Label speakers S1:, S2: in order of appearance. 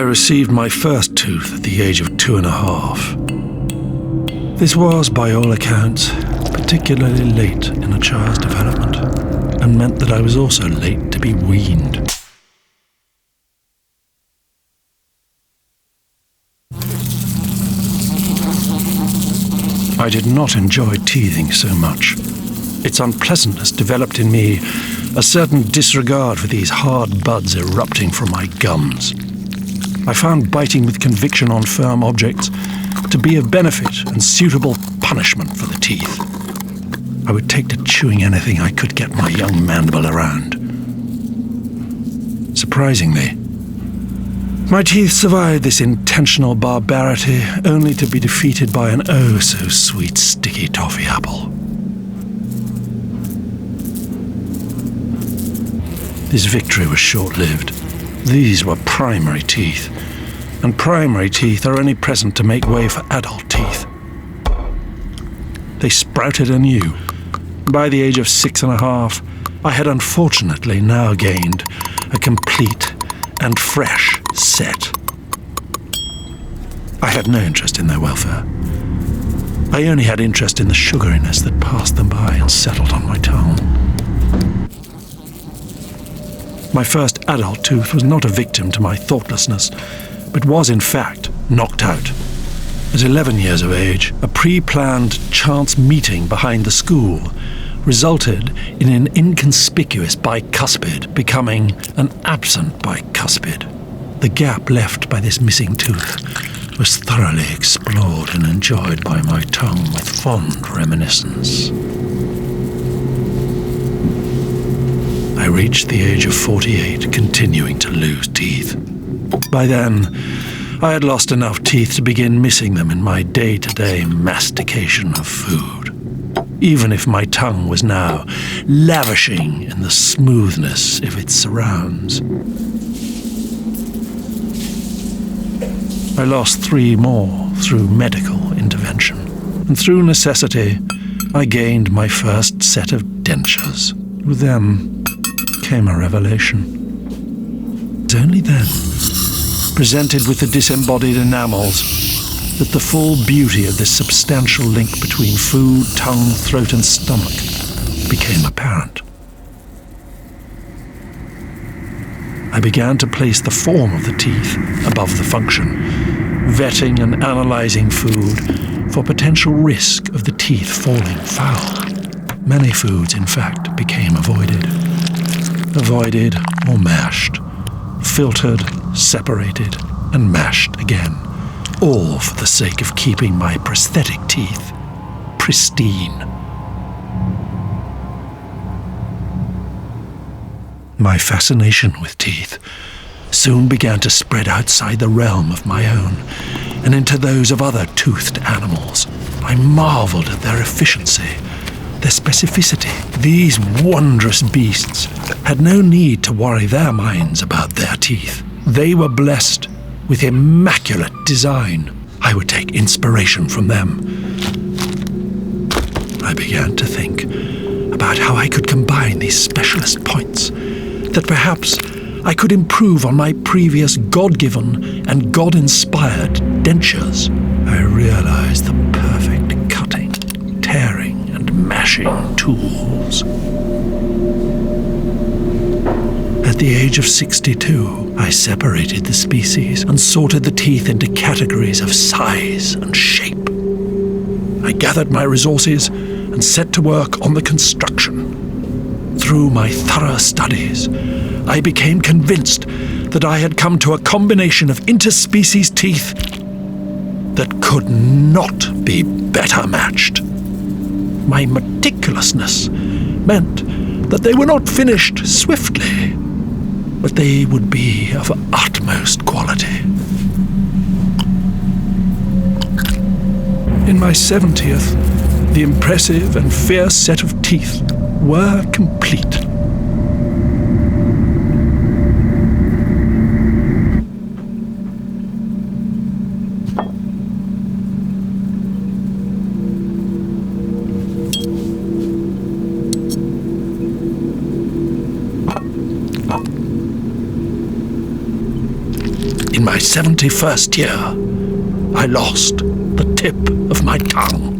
S1: I received my first tooth at the age of 2.5. This was, by all accounts, particularly late in a child's development, and meant that I was also late to be weaned. I did not enjoy teething so much. Its unpleasantness developed in me a certain disregard for these hard buds erupting from my gums. I found biting with conviction on firm objects to be of benefit and suitable punishment for the teeth. I would take to chewing anything I could get my young mandible around. Surprisingly, my teeth survived this intentional barbarity, only to be defeated by an oh-so-sweet sticky toffee apple. This victory was short-lived. These were primary teeth, and primary teeth are only present to make way for adult teeth. They sprouted anew. By the age of 6.5, I had unfortunately now gained a complete and fresh set. I had no interest in their welfare. I only had interest in the sugariness that passed them by and settled on my tongue. My first adult tooth was not a victim to my thoughtlessness, but was in fact knocked out. At 11 years of age, a pre-planned chance meeting behind the school resulted in an inconspicuous bicuspid becoming an absent bicuspid. The gap left by this missing tooth was thoroughly explored and enjoyed by my tongue with fond reminiscence. I reached the age of 48, continuing to lose teeth. By then, I had lost enough teeth to begin missing them in my day-to-day mastication of food, even if my tongue was now lavishing in the smoothness of its surrounds. I lost 3 more through medical intervention, and through necessity, I gained my first set of dentures. With them came a revelation. It was only then, presented with the disembodied enamels, that the full beauty of this substantial link between food, tongue, throat, and stomach became apparent. I began to place the form of the teeth above the function, vetting and analyzing food for potential risk of the teeth falling foul. Many foods, in fact, became avoided or mashed, filtered, separated, and mashed again, all for the sake of keeping my prosthetic teeth pristine. My fascination with teeth soon began to spread outside the realm of my own and into those of other toothed animals. I marveled at their efficiency, their specificity. These wondrous beasts had no need to worry their minds about their teeth. They were blessed with immaculate design. I would take inspiration from them. I began to think about how I could combine these specialist points, that perhaps I could improve on my previous God-given and God-inspired dentures. I realized the perfect cutting, tearing, and mashing tools. At the age of 62, I separated the species and sorted the teeth into categories of size and shape. I gathered my resources and set to work on the construction. Through my thorough studies, I became convinced that I had come to a combination of interspecies teeth that could not be better matched. My meticulousness meant that they were not finished swiftly, but they would be of utmost quality. In my 70th, the impressive and fierce set of teeth were complete. In my 71st year, I lost the tip of my tongue.